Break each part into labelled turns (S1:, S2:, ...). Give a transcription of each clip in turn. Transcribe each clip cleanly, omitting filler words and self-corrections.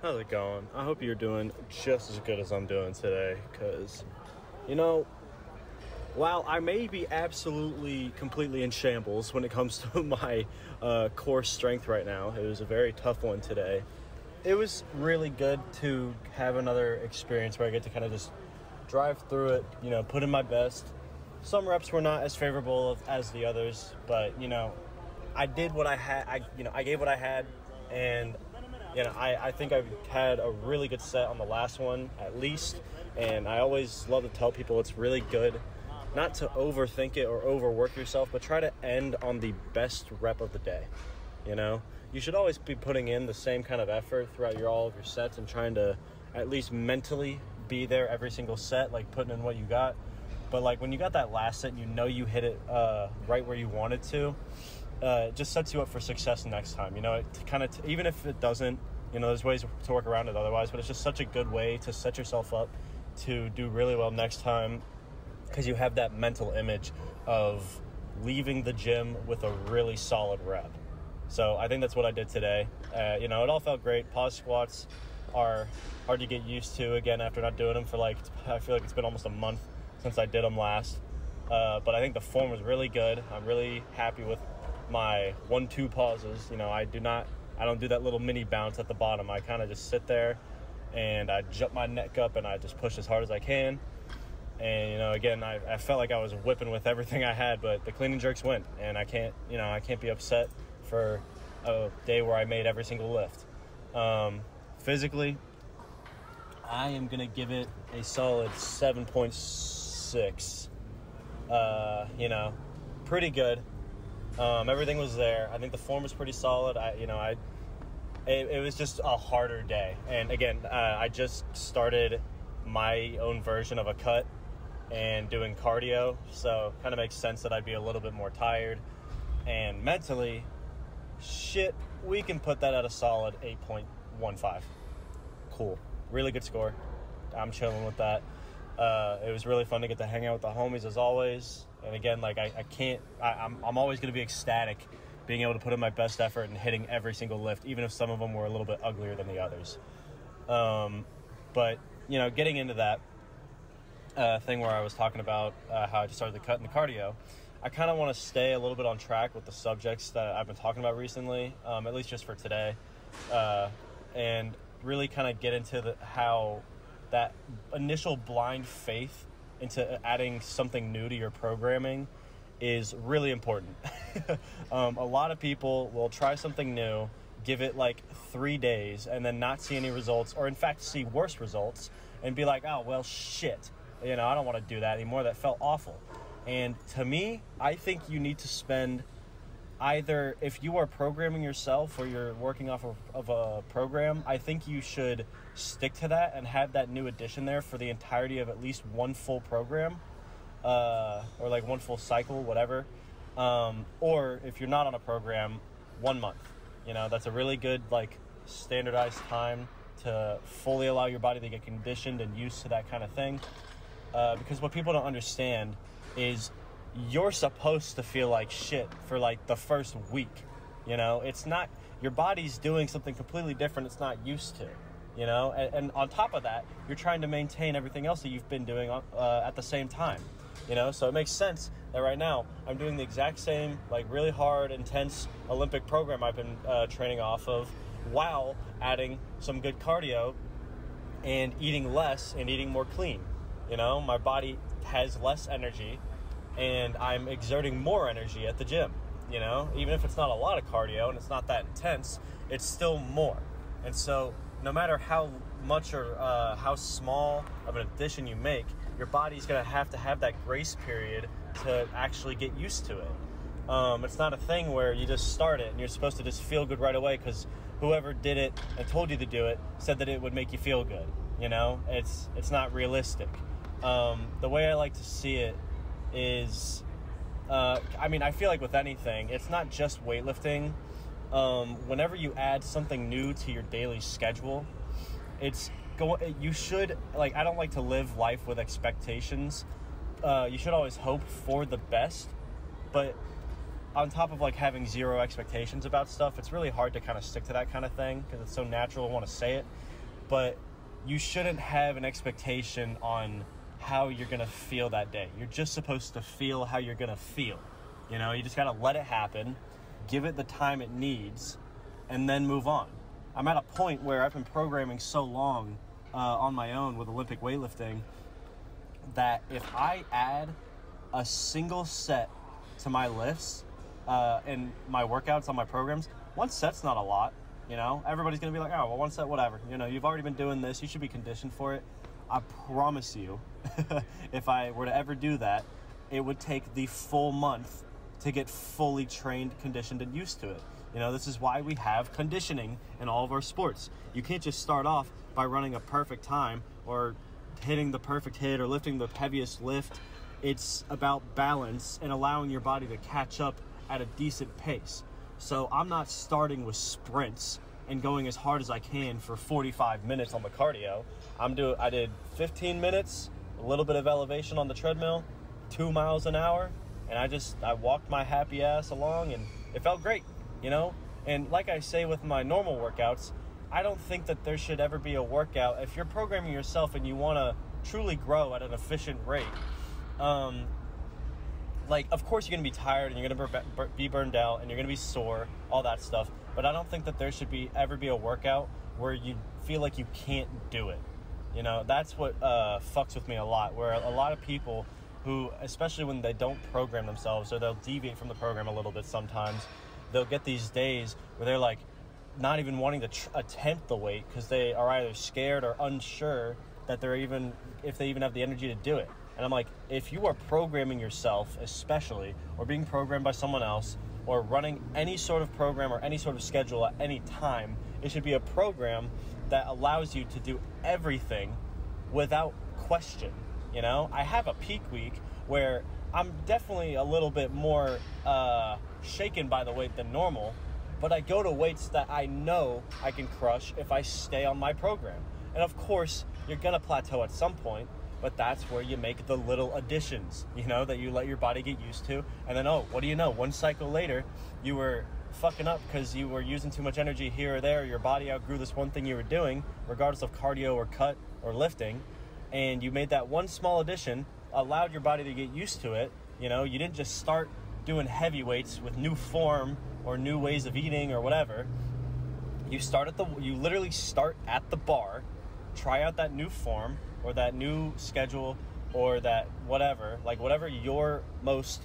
S1: How's it going? I hope you're doing just as good as I'm doing today, because, while I may be absolutely, completely in shambles when it comes to my core strength right now, it was a very tough one today. It was really good to have another experience where I get to kind of just drive through it, put in my best. Some reps were not as favorable as the others, but, I did what I had. I gave what I had, and I think I had a really good set on the last one, at least. And I always love to tell people it's really good not to overthink it or overwork yourself, but try to end on the best rep of the day. You should always be putting in the same kind of effort throughout all of your sets and trying to at least mentally be there every single set, like putting in what you got. But like when you got that last set, you hit it right where you wanted to. It just sets you up for success next time. It kind of even if it doesn't, there's ways to work around it otherwise, but it's just such a good way to set yourself up to do really well next time, because you have that mental image of leaving the gym with a really solid rep. So I think that's what I did today. It all felt great. Pause squats are hard to get used to again after not doing them for I feel like it's been almost a month since I did them last. But I think the form was really good. I'm really happy with my 1-2 pauses. I don't do that little mini bounce at the bottom. I kind of just sit there and I jump my neck up and I just push as hard as I can. And again, I felt like I was whipping with everything I had, but the clean and jerks went, and I can't be upset for a day where I made every single lift. Physically, I am gonna give it a solid 7.6. Pretty good. Everything was there. I think the form was pretty solid. It was just a harder day. And again, I just started my own version of a cut and doing cardio, so kind of makes sense that I'd be a little bit more tired. And mentally, we can put that at a solid 8.15. Cool. Really good score. I'm chilling with that. It was really fun to get to hang out with the homies as always. And again, I'm always going to be ecstatic being able to put in my best effort and hitting every single lift, even if some of them were a little bit uglier than the others. But, getting into that thing where I was talking about how I just started the cut and the cardio, I kind of want to stay a little bit on track with the subjects that I've been talking about recently, at least just for today, and really kind of get into how that initial blind faith into adding something new to your programming is really important. A lot of people will try something new, give it 3 days, and then not see any results, or in fact see worse results, and be like, oh, well, shit. I don't want to do that anymore. That felt awful. And to me, I think you need to spend either, if you are programming yourself or you're working off of a program, I think you should stick to that and have that new addition there for the entirety of at least one full program, or one full cycle, whatever. Or if you're not on a program, 1 month. That's a really good standardized time to fully allow your body to get conditioned and used to that kind of thing. Because what people don't understand is you're supposed to feel like shit for the first week. It's not, your body's doing something completely different it's not used to, and on top of that, you're trying to maintain everything else that you've been doing at the same time, so it makes sense that right now I'm doing the exact same really hard, intense Olympic program I've been training off of, while adding some good cardio and eating less and eating more clean. My body has less energy, and I'm exerting more energy at the gym, even if it's not a lot of cardio and it's not that intense, it's still more. And so no matter how much or how small of an addition you make, your body's going to have that grace period to actually get used to it. It's not a thing where you just start it and you're supposed to just feel good right away because whoever did it and told you to do it said that it would make you feel good. It's not realistic. The way I like to see it is, I feel like with anything, it's not just weightlifting. Whenever you add something new to your daily schedule, you should, I don't like to live life with expectations. You should always hope for the best, but on top of having zero expectations about stuff, it's really hard to kind of stick to that kind of thing because it's so natural. I want to say it. but you shouldn't have an expectation on how you're going to feel that day. You're just supposed to feel how you're going to feel. You know, you just got to let it happen, give it the time it needs, and then move on. I'm at a point where I've been programming so long on my own with Olympic weightlifting that if I add a single set to my lifts and my workouts on my programs, one set's not a lot. You know, everybody's going to be like, oh, well, one set, whatever. You know, you've already been doing this. You should be conditioned for it. I promise you, if I were to ever do that, it would take the full month to get fully trained, conditioned, and used to it. You know, this is why we have conditioning in all of our sports. You can't just start off by running a perfect time or hitting the perfect hit or lifting the heaviest lift. It's about balance and allowing your body to catch up at a decent pace. So I'm not starting with sprints and going as hard as I can for 45 minutes on the cardio. I did 15 minutes, a little bit of elevation on the treadmill, 2 miles an hour, and I walked my happy ass along, and it felt great, you know? And like I say with my normal workouts, I don't think that there should ever be a workout. If you're programming yourself and you want to truly grow at an efficient rate, like, of course you're going to be tired and you're going to be burned out and you're going to be sore, all that stuff. But I don't think that there should ever be a workout where you feel like you can't do it. You know, that's what fucks with me a lot, where a lot of people who, especially when they don't program themselves or they'll deviate from the program a little bit sometimes, they'll get these days where they're like not even wanting to attempt the weight because they are either scared or unsure that if they even have the energy to do it. And I'm like, if you are programming yourself, especially, or being programmed by someone else, or running any sort of program or any sort of schedule at any time, it should be a program that allows you to do everything without question. You know, I have a peak week where I'm definitely a little bit more shaken by the weight than normal, but I go to weights that I know I can crush if I stay on my program. And of course, you're going to plateau at some point, but that's where you make the little additions, you know, that you let your body get used to. And then, what do you know? One cycle later, you were fucking up because you were using too much energy here or there. Your body outgrew this one thing you were doing, regardless of cardio or cut or lifting. And you made that one small addition, allowed your body to get used to it. You know, you didn't just start doing heavy weights with new form or new ways of eating or whatever. You literally start at the bar, try out that new form or that new schedule or that whatever, like whatever your most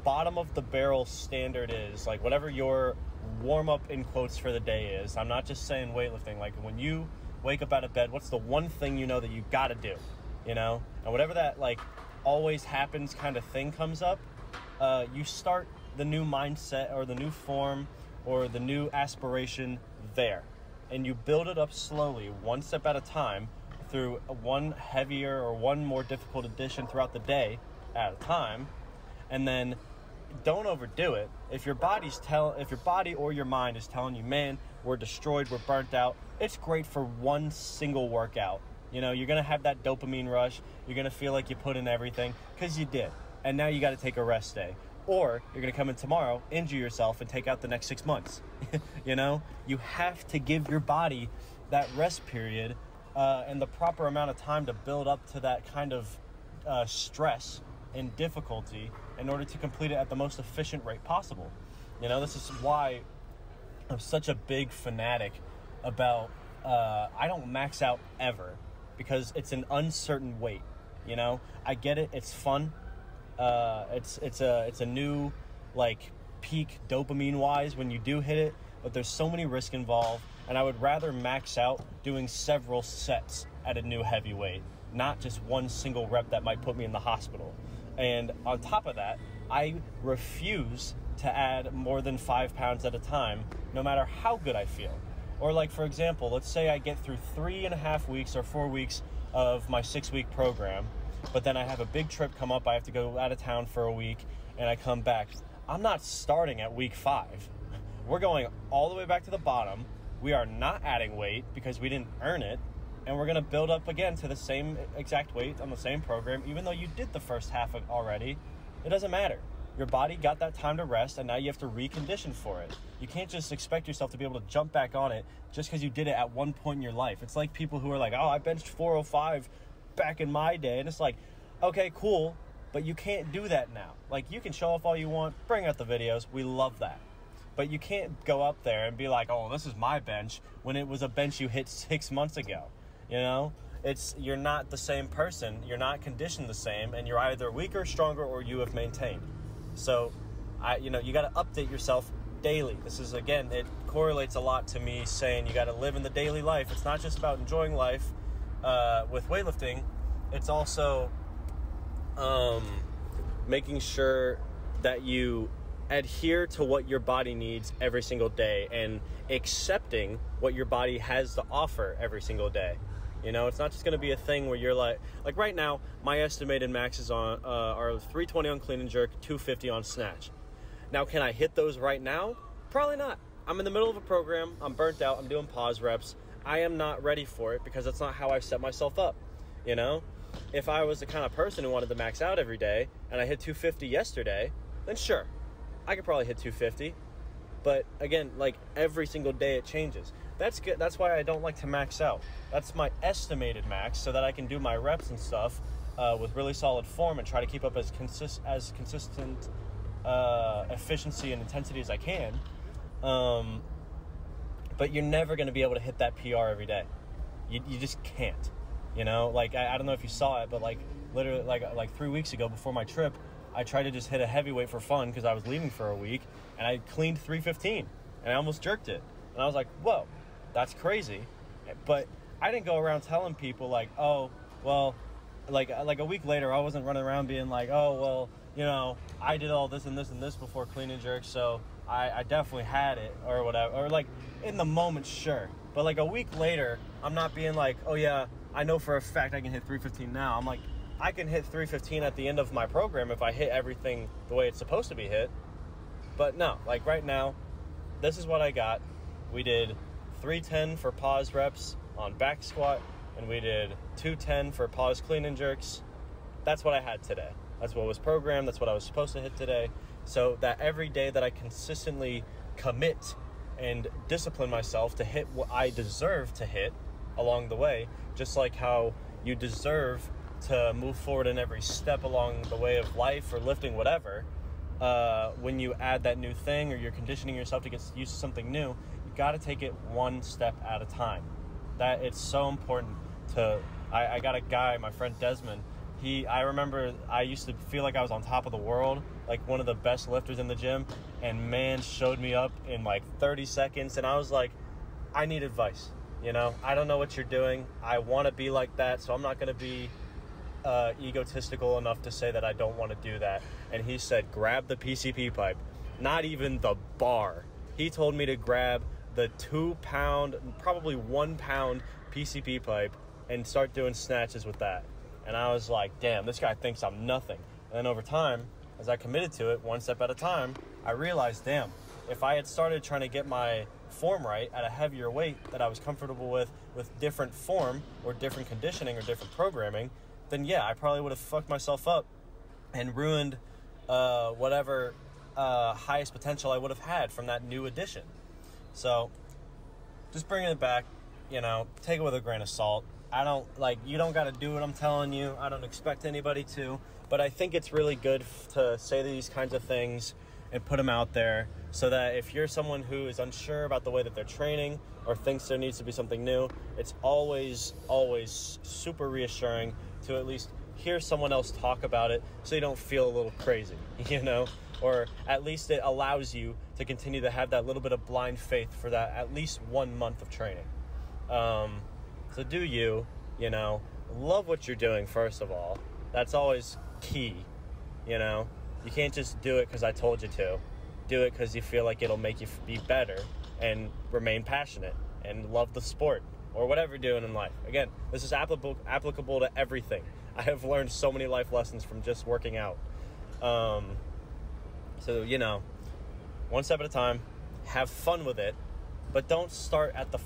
S1: bottom of the barrel standard is, like whatever your warm up in quotes for the day is. I'm not just saying weightlifting. Like when you wake up out of bed, what's the one thing you know that you got to do, you know? And whatever that like always happens kind of thing comes up, you start the new mindset or the new form or the new aspiration there. And you build it up slowly, one step at a time, through one heavier or one more difficult addition throughout the day at a time. And then don't overdo it. If your body or your mind is telling you, man, we're destroyed, we're burnt out, it's great for one single workout. You know, you're going to have that dopamine rush. You're going to feel like you put in everything because you did. And now you got to take a rest day. Or you're going to come in tomorrow, injure yourself, and take out the next 6 months. You know, you have to give your body that rest period and the proper amount of time to build up to that kind of stress and difficulty in order to complete it at the most efficient rate possible. You know, this is why I'm such a big fanatic about I don't max out ever because it's an uncertain weight. You know, I get it. It's fun. It's a new like peak dopamine wise when you do hit it, but there's so many risks involved, and I would rather max out doing several sets at a new heavy weight, not just one single rep that might put me in the hospital. And on top of that, I refuse to add more than 5 pounds at a time, no matter how good I feel. Or like, for example, let's say I get through 3.5 weeks or 4 weeks of my 6-week program, but then I have a big trip come up, I have to go out of town for a week, and I come back. I'm not starting at week 5. We're going all the way back to the bottom. We are not adding weight because we didn't earn it, and we're going to build up again to the same exact weight on the same program, even though you did the first half already. It doesn't matter. Your body got that time to rest, and now you have to recondition for it. You can't just expect yourself to be able to jump back on it just because you did it at one point in your life. It's like people who are like, oh, I benched 405 back in my day. And it's like, okay, cool, but you can't do that now. Like, you can show off all you want, bring out the videos. We love that. But you can't go up there and be like, oh, this is my bench, when it was a bench you hit 6 months ago. You know? You're not the same person. You're not conditioned the same, and you're either weaker, stronger, or you have maintained. So, you got to update yourself daily. This is, again, it correlates a lot to me saying you got to live in the daily life. It's not just about enjoying life with weightlifting. It's also making sure that you adhere to what your body needs every single day and accepting what your body has to offer every single day. You know, it's not just going to be a thing where you're like right now, my estimated maxes are 320 on clean and jerk, 250 on snatch. Now, can I hit those right now? Probably not. I'm in the middle of a program. I'm burnt out. I'm doing pause reps. I am not ready for it because that's not how I set myself up. You know, if I was the kind of person who wanted to max out every day and I hit 250 yesterday, then sure, I could probably hit 250. But again, like, every single day it changes. That's good. That's why I don't like to max out. That's my estimated max, so that I can do my reps and stuff with really solid form and try to keep up as consistent efficiency and intensity as I can. But you're never going to be able to hit that PR every day. You just can't. You know, like, I don't know if you saw it, but like literally like 3 weeks ago before my trip, I tried to just hit a heavyweight for fun because I was leaving for a week, and I cleaned 315 and I almost jerked it. And I was like, whoa, that's crazy. But I didn't go around telling people like, oh, well, like a week later, I wasn't running around being like, oh, well, you know, I did all this and this and this before clean and jerk, so I definitely had it or whatever. Or like in the moment, sure. But like a week later, I'm not being like, oh yeah, I know for a fact I can hit 315 now. I'm like, I can hit 315 at the end of my program if I hit everything the way it's supposed to be hit. But no, like right now, this is what I got. We did 310 for pause reps on back squat, and we did 210 for pause clean and jerks. That's what I had today. That's what was programmed. That's what I was supposed to hit today. So that every day that I consistently commit and discipline myself to hit what I deserve to hit along the way, just like how you deserve to move forward in every step along the way of life or lifting, whatever. When you add that new thing or you're conditioning yourself to get used to something new, you got to take it one step at a time. That it's so important to. I got a guy, my friend Desmond. I remember I used to feel like I was on top of the world, like one of the best lifters in the gym, and man showed me up in like 30 seconds, and I was like, I need advice. You know, I don't know what you're doing. I want to be like that, so I'm not going to be egotistical enough to say that I don't want to do that. And he said, grab the PCP pipe, not even the bar. He told me to grab the 2 pound, probably 1 pound PCP pipe and start doing snatches with that. And I was like, damn, this guy thinks I'm nothing. And then over time, as I committed to it, one step at a time, I realized, damn, if I had started trying to get my form right at a heavier weight that I was comfortable with different form or different conditioning or different programming, then yeah, I probably would have fucked myself up and ruined whatever highest potential I would have had from that new addition. So just bringing it back, you know, take it with a grain of salt. You don't got to do what I'm telling you. I don't expect anybody to, but I think it's really good to say these kinds of things and put them out there so that if you're someone who is unsure about the way that they're training or thinks there needs to be something new, it's always super reassuring to at least hear someone else talk about it so you don't feel a little crazy, you know, or at least it allows you to continue to have that little bit of blind faith for that at least 1 month of training. So do you know, love what you're doing, first of all. That's always key, you know. You can't just do it because I told you to. Do it because you feel like it'll make you be better and remain passionate and love the sport or whatever you're doing in life. Again, this is applicable to everything. I have learned so many life lessons from just working out. So, you know, one step at a time, have fun with it, but don't start at the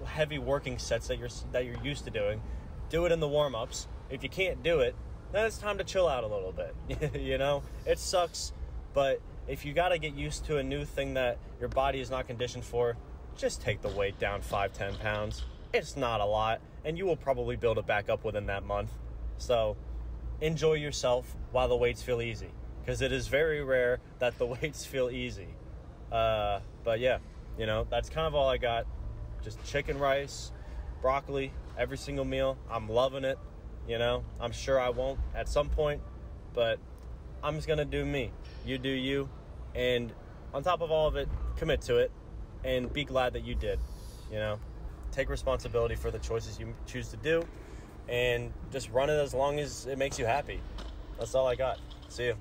S1: heavy working sets that you're used to doing. Do it in the warm-ups. If you can't do it, then it's time to chill out a little bit. You know, it sucks, but if you got to get used to a new thing that your body is not conditioned for, just take the weight down 5-10 pounds. It's not a lot, and you will probably build it back up within that month. So enjoy yourself while the weights feel easy, because it is very rare that the weights feel easy. But yeah, you know, that's kind of all I got. Just chicken, rice, broccoli, every single meal. I'm loving it. You know, I'm sure I won't at some point, but I'm just going to do me. You do you. And on top of all of it, commit to it and be glad that you did. You know, take responsibility for the choices you choose to do and just run it as long as it makes you happy. That's all I got. See you.